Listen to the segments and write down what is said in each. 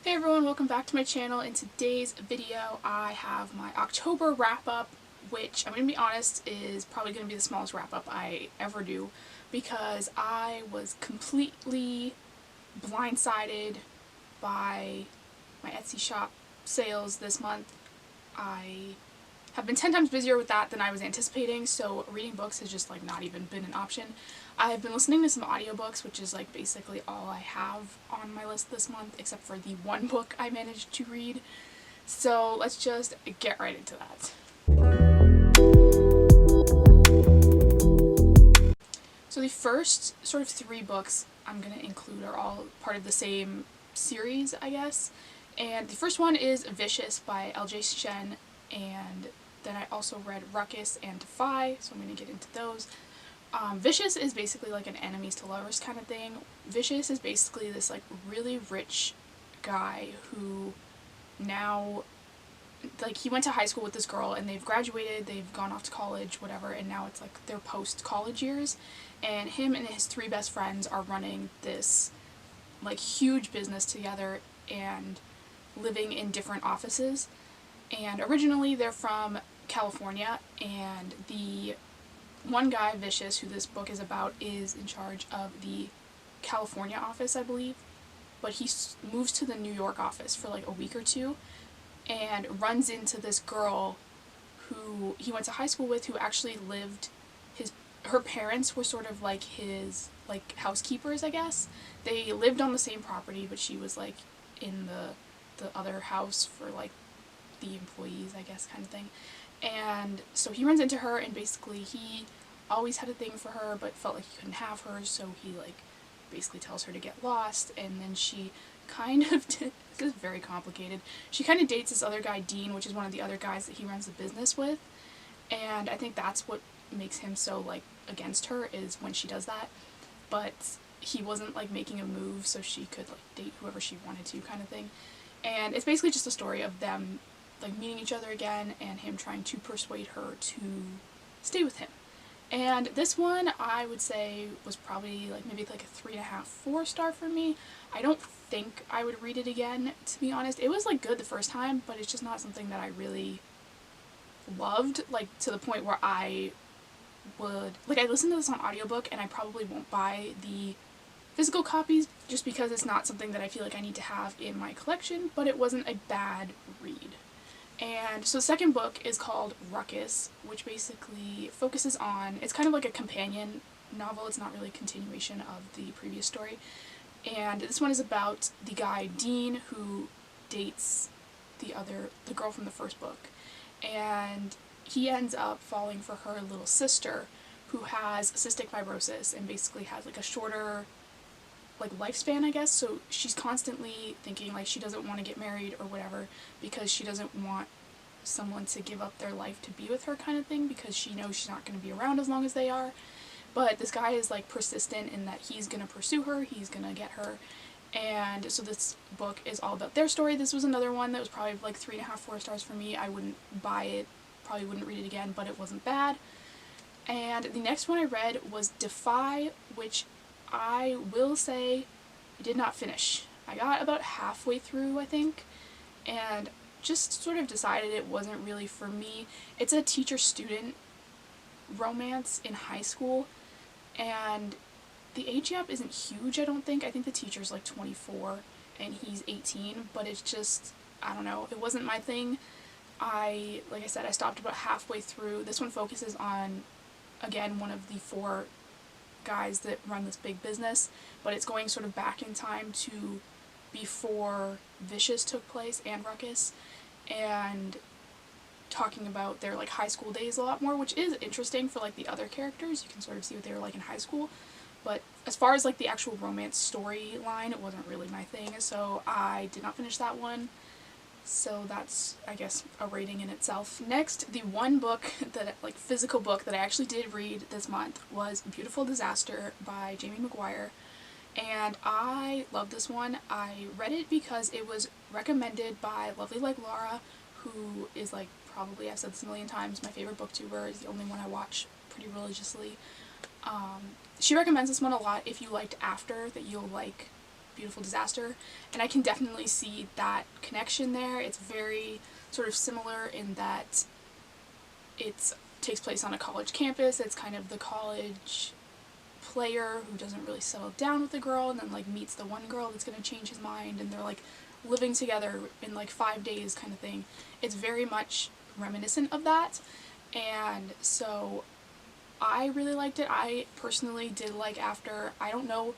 Hey everyone, welcome back to my channel. In today's video I have my October wrap-up, which I'm going to be honest is probably going to be the smallest wrap-up I ever do because I was completely blindsided by my Etsy shop sales this month. I have been 10 times busier with that than I was anticipating, so reading books has just not even been an option. I've been listening to some audiobooks, which is basically all I have on my list this month, except for the one book I managed to read. So let's just get right into that. So the first sort of 3 books I'm going to include are all part of the same series, I guess. And the first one is Vicious by L.J. Shen, and then I also read Ruckus and Defy, so I'm going to get into those. Vicious is basically an enemies to lovers kind of thing. Vicious is basically this really rich guy who now, he went to high school with this girl and they've graduated, they've gone off to college, whatever, and now it's their post-college years, and him and his 3 best friends are running this huge business together and living in different offices. And originally they're from California, and the one guy, Vicious, who this book is about, is in charge of the California office, I believe, but he moves to the New York office for a week or 2 and runs into this girl who he went to high school with, who actually lived, her parents were sort of his housekeepers, I guess. They lived on the same property, but she was in the other house for the employees, I guess, kind of thing. And so he runs into her, and basically he always had a thing for her but felt like he couldn't have her, so he basically tells her to get lost, and then she kind of this is very complicated. She kind of dates this other guy, Dean, which is one of the other guys that he runs the business with, and I think that's what makes him so against her, is when she does that. But he wasn't making a move so she could date whoever she wanted to, kind of thing. And it's basically just a story of them meeting each other again and him trying to persuade her to stay with him. And this one, I would say, was probably maybe a 3.5, 4 star for me. I don't think I would read it again, to be honest. It was good the first time, but it's just not something that I really loved, to the point where I would, I listened to this on audiobook, and I probably won't buy the physical copies just because it's not something that I feel I need to have in my collection, but it wasn't a bad read. And so the second book is called Ruckus, which basically focuses on, it's kind of a companion novel, it's not really a continuation of the previous story. And this one is about the guy, Dean, who dates the girl from the first book. And he ends up falling for her little sister, who has cystic fibrosis and basically has a shorter lifespan, I guess, so she's constantly thinking she doesn't want to get married or whatever because she doesn't want someone to give up their life to be with her, kind of thing, because she knows she's not going to be around as long as they are. But this guy is persistent in that he's going to pursue her, he's going to get her, and so this book is all about their story. This was another one that was probably 3.5, 4 stars for me. I wouldn't buy it, probably wouldn't read it again, but it wasn't bad. And the next one I read was Defy, which I will say I did not finish. I got about halfway through, I think, and just sort of decided it wasn't really for me. It's a teacher-student romance in high school, and the age gap isn't huge, I don't think. I think the teacher's 24 and he's 18, but it's just, I don't know, it wasn't my thing. Like I said, I stopped about halfway through. This one focuses on, again, one of the 4 guys that run this big business, but it's going sort of back in time to before Vicious took place and Ruckus, and talking about their high school days a lot more, which is interesting for the other characters. You can sort of see what they were in high school, but as far as the actual romance storyline, it wasn't really my thing, so I did not finish that one. So that's, I guess, a rating in itself. Next, the one book that, physical book that I actually did read this month was Beautiful Disaster by McGuire. And I love this one. I read it because it was recommended by Lovely Like Laura, who is probably, I've said this a million times, my favorite booktuber, is the only one I watch pretty religiously. She recommends this one a lot. If you liked After, that you'll like beautiful disaster, and I can definitely see that connection there. It's very sort of similar in that it takes place on a college campus. It's kind of the college player who doesn't really settle down with the girl and then like meets the one girl that's going to change his mind, and they're like living together in like 5 days kind of thing. It's very much reminiscent of that, and so I really liked it. I personally did like After. I don't know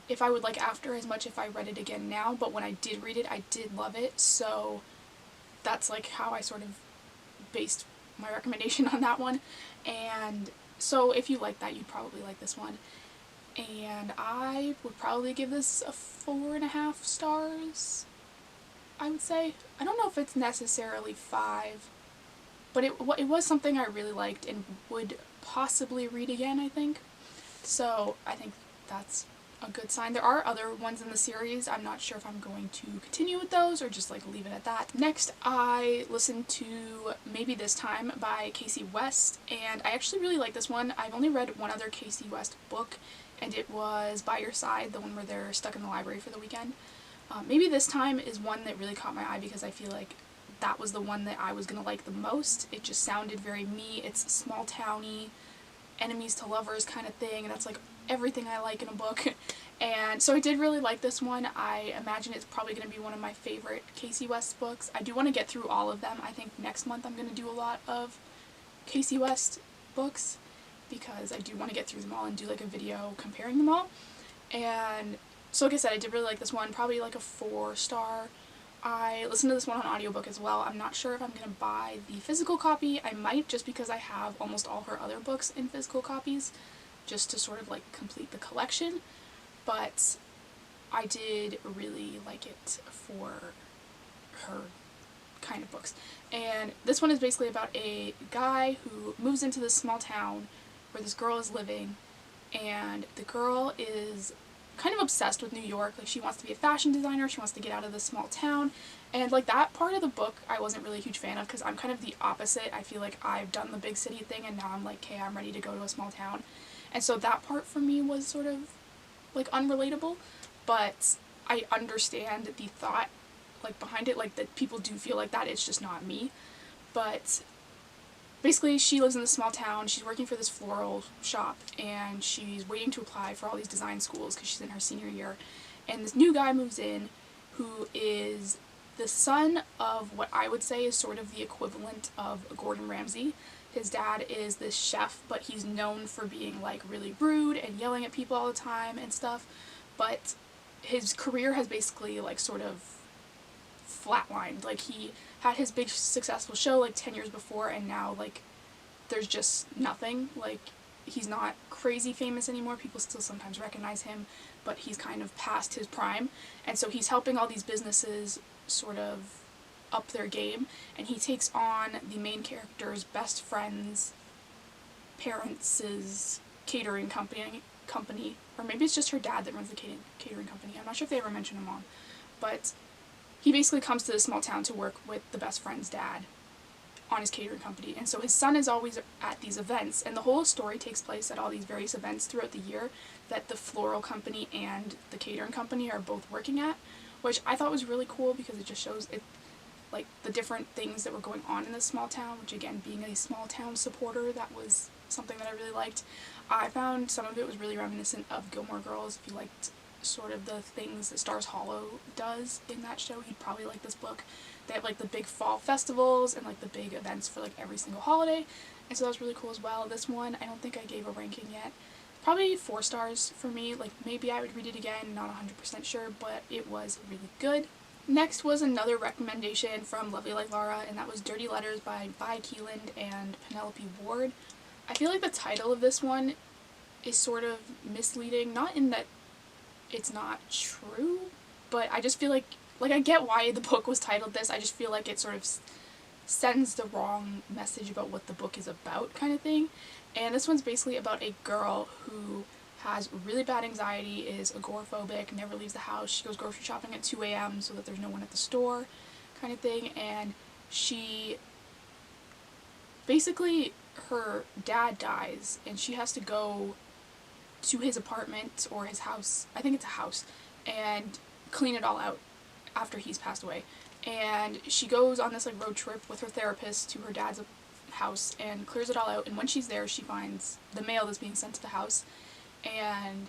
if I would like After as much if I read it again now, but when I did read it, I did love it, so that's like how I sort of based my recommendation on that one. And so if you like that, you'd probably like this one. And I would probably give this a 4.5 stars, I would say. I don't know if it's necessarily 5, but it was something I really liked and would possibly read again, I think. So I think that's a good sign. There are other ones in the series. I'm not sure if I'm going to continue with those or just like leave it at that. Next, I listened to Maybe This Time by Kasie West, and I actually really like this one. I've only read one other Kasie West book, and it was By Your Side, the one where they're stuck in the library for the weekend. Maybe This Time is one that really caught my eye because I feel like that was the one that I was going to like the most. It just sounded very me. It's small towny, enemies to lovers kind of thing, and that's like everything I like in a book. And so I did really like this one. I imagine it's probably going to be one of my favorite Kasie West books. I do want to get through all of them. I think next month I'm going to do a lot of Kasie West books because I do want to get through them all and do like a video comparing them all. And so like I said, I did really like this one, probably like a 4-star. I listened to this one on audiobook as well. I'm not sure if I'm going to buy the physical copy. I might, just because I have almost all her other books in physical copies, just to sort of like complete the collection. But I did really like it for her kind of books. And this one is basically about a guy who moves into this small town where this girl is living, and the girl is kind of obsessed with New York. Like, she wants to be a fashion designer, she wants to get out of this small town, and like that part of the book I wasn't really a huge fan of because I'm kind of the opposite. I feel like I've done the big city thing and now I'm like, okay, I'm ready to go to a small town. And so that part for me was sort of like unrelatable, but I understand the thought like behind it, like that people do feel like that. It's just not me. But basically, she lives in this small town, she's working for this floral shop, and she's waiting to apply for all these design schools because she's in her senior year. And this new guy moves in who is the son of what I would say is sort of the equivalent of Gordon Ramsay. His dad is this chef, but he's known for being like really rude and yelling at people all the time and stuff. But his career has basically like sort of flatlined. Like, he had his big successful show like 10 years before, and now like there's just nothing. Like, he's not crazy famous anymore. People still sometimes recognize him, but he's kind of past his prime, and so he's helping all these businesses sort of up their game, and he takes on the main character's best friend's parents' catering company, or maybe it's just her dad that runs the catering company. I'm not sure if they ever mention her mom, but he basically comes to this small town to work with the best friend's dad on his catering company. And so his son is always at these events, and the whole story takes place at all these various events throughout the year that the floral company and the catering company are both working at, which I thought was really cool because it just shows it, like, the different things that were going on in this small town, which again, being a small town supporter, that was something that I really liked. I found some of it was really reminiscent of Gilmore Girls. If you liked sort of the things that Stars Hollow does in that show, you'd probably like this book. They have like the big fall festivals and like the big events for like every single holiday, and so that was really cool as well. This one, I don't think I gave a ranking yet. Probably 4 stars for me. Like, maybe I would read it again, not 100% sure, but it was really good. Next was another recommendation from Lovely Like Laura, and that was Dirty Letters by Keeland and Penelope Ward. I feel like the title of this one is sort of misleading, not in that it's not true, but I just feel like I get why the book was titled this. I just feel like it sort of sends the wrong message about what the book is about, kind of thing. And this one's basically about a girl who has really bad anxiety, is agoraphobic, never leaves the house. She goes grocery shopping at 2 a.m. so that there's no one at the store, kind of thing. And she basically, her dad dies and she has to go to his apartment or his house, I think it's a house, and clean it all out after he's passed away. And she goes on this like road trip with her therapist to her dad's house and clears it all out, and when she's there she finds the mail that's being sent to the house, and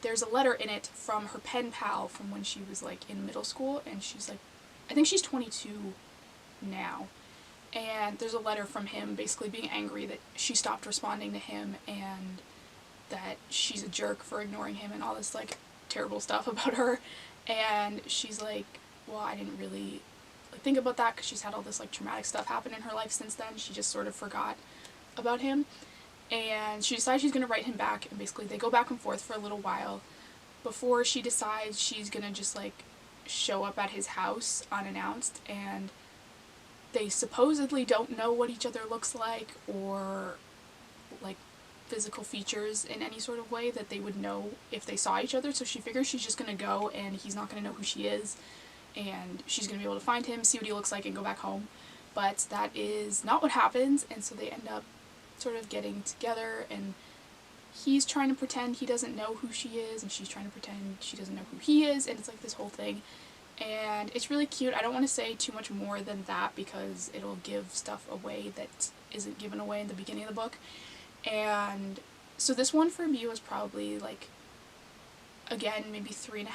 there's a letter in it from her pen pal from when she was like in middle school, and she's like, I think she's 22 now, and there's a letter from him basically being angry that she stopped responding to him and that she's a jerk for ignoring him and all this like terrible stuff about her. And she's like, well, I didn't really like think about that because she's had all this like traumatic stuff happen in her life since then. She just sort of forgot about him, and she decides she's going to write him back, and basically they go back and forth for a little while before she decides she's going to just like show up at his house unannounced, and they supposedly don't know what each other looks like or like physical features in any sort of way that they would know if they saw each other, so she figures she's just going to go and he's not going to know who she is, and she's going to be able to find him, see what he looks like, and go back home. But that is not what happens, and so they end up sort of getting together, and he's trying to pretend he doesn't know who she is, and she's trying to pretend she doesn't know who he is, and it's like this whole thing. And it's really cute. I don't want to say too much more than that because it'll give stuff away that isn't given away in the beginning of the book. And so this one for me was probably like, again, maybe 3.5,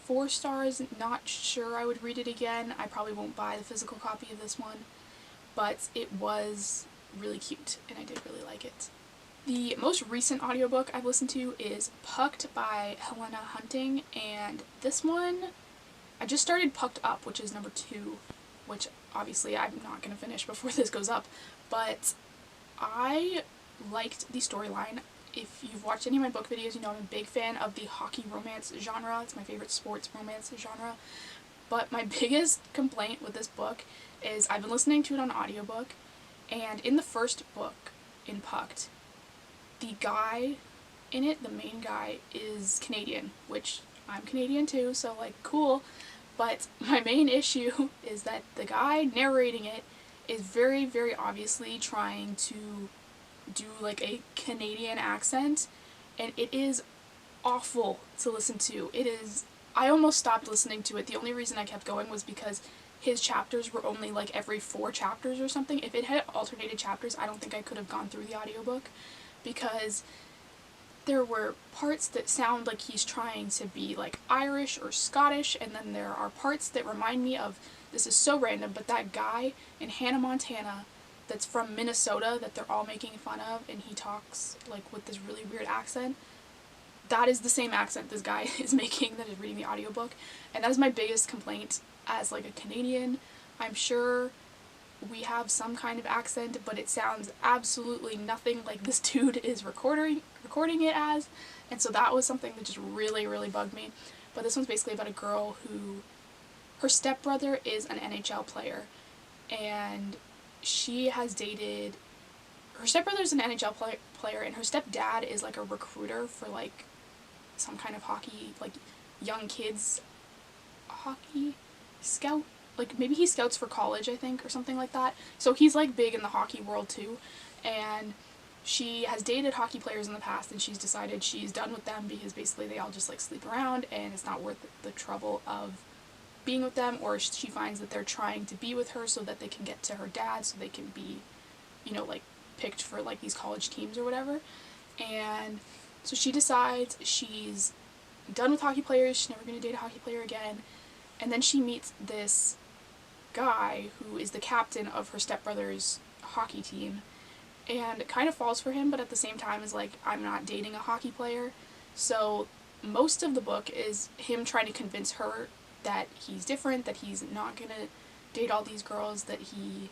4 stars. Not sure I would read it again. I probably won't buy the physical copy of this one, but it was really cute and I did really like it. The most recent audiobook I've listened to is Pucked by Helena Hunting, and this one, I just started Pucked Up, which is number 2, which obviously I'm not going to finish before this goes up, but I liked the storyline. If you've watched any of my book videos, you know I'm a big fan of the hockey romance genre. It's my favorite sports romance genre. But my biggest complaint with this book is I've been listening to it on audiobook, and in the first book, in Pucked, the guy in it, the main guy, is Canadian, which I'm Canadian too, so like cool. But my main issue is that the guy narrating it is very, very obviously trying to do like a Canadian accent, and it is awful to listen to. It is, I almost stopped listening to it. The only reason I kept going was because his chapters were only like every 4 chapters or something. If it had alternated chapters, I don't think I could have gone through the audiobook, because there were parts that sound like he's trying to be like Irish or Scottish, and then there are parts that remind me of, this is so random, but that guy in Hannah Montana that's from Minnesota that they're all making fun of, and he talks like with this really weird accent. That is the same accent this guy is making that is reading the audiobook, and that is my biggest complaint as like a Canadian. I'm sure we have some kind of accent, but it sounds absolutely nothing like this dude is recording it as, and so that was something that just really, really bugged me. But this one's basically about a girl who, her stepbrother is an NHL player, and she has dated, her stepbrother's an NHL player, and her stepdad is like a recruiter for like some kind of hockey, like young kids hockey scout, like maybe he scouts for college, I think, or something like that. So he's like big in the hockey world too, and she has dated hockey players in the past, and she's decided she's done with them because basically they all just like sleep around and it's not worth the trouble of being with them, or she finds that they're trying to be with her so that they can get to her dad so they can be, you know, like picked for like these college teams or whatever. And so she decides she's done with hockey players, she's never going to date a hockey player again, and then she meets this guy who is the captain of her stepbrother's hockey team, and kind of falls for him, but at the same time is like, I'm not dating a hockey player. So most of the book is him trying to convince her that he's different, that he's not gonna date all these girls, that he,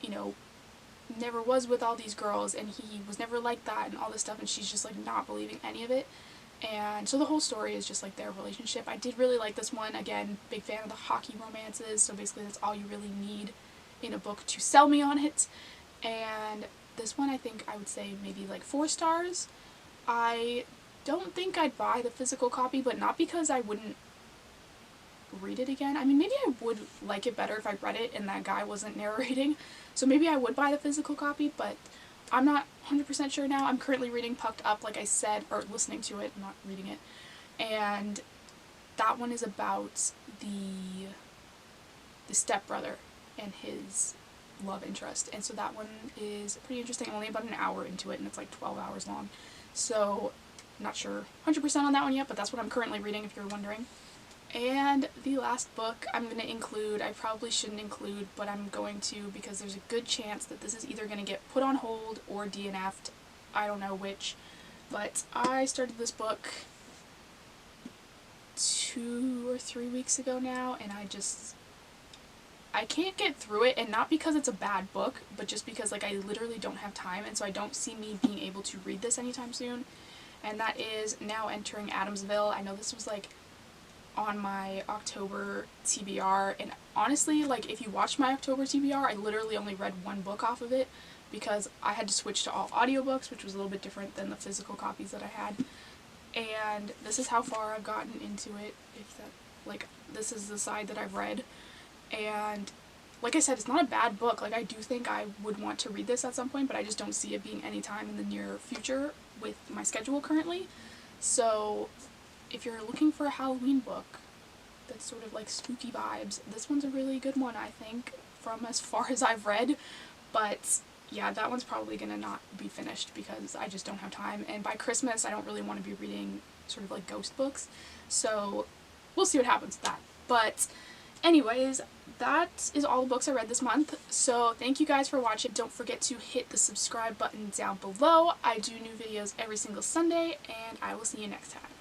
you know, never was with all these girls, and he was never like that, and all this stuff, and she's just like not believing any of it. And so the whole story is just like their relationship. I did really like this one. Again, big fan of the hockey romances, so basically that's all you really need in a book to sell me on it. And this one, I think I would say maybe like 4 stars. I don't think I'd buy the physical copy, but not because I wouldn't read it again. I mean, maybe I would like it better if I read it and that guy wasn't narrating, so maybe I would buy the physical copy, but I'm not 100% sure now. I'm currently reading Pucked Up, like I said, or listening to it, not reading it, and that one is about the stepbrother and his love interest, and so that one is pretty interesting. I'm only about an hour into it, and it's like 12 hours long, so I'm not sure 100% on that one yet, but that's what I'm currently reading, if you're wondering. And the last book I'm going to include, I probably shouldn't include, but I'm going to because there's a good chance that this is either going to get put on hold or DNF'd. I don't know which, but I started this book 2 or 3 weeks ago now, and I can't get through it, and not because it's a bad book, but just because like I literally don't have time, and so I don't see me being able to read this anytime soon. And that is Now Entering Adamsville. I know this was like on my October TBR, and honestly, like, if you watched my October TBR, I literally only read one book off of it because I had to switch to all audiobooks, which was a little bit different than the physical copies that I had. And this is how far I've gotten into it. If that, like, this is the side that I've read, and like I said, it's not a bad book. Like, I do think I would want to read this at some point, but I just don't see it being any time in the near future with my schedule currently. So if you're looking for a Halloween book that's sort of like spooky vibes, this one's a really good one, I think, from as far as I've read. But yeah, that one's probably gonna not be finished because I just don't have time, and by Christmas I don't really want to be reading sort of like ghost books, so we'll see what happens with that. But anyways, that is all the books I read this month, so thank you guys for watching. Don't forget to hit the subscribe button down below. I do new videos every single Sunday, and I will see you next time.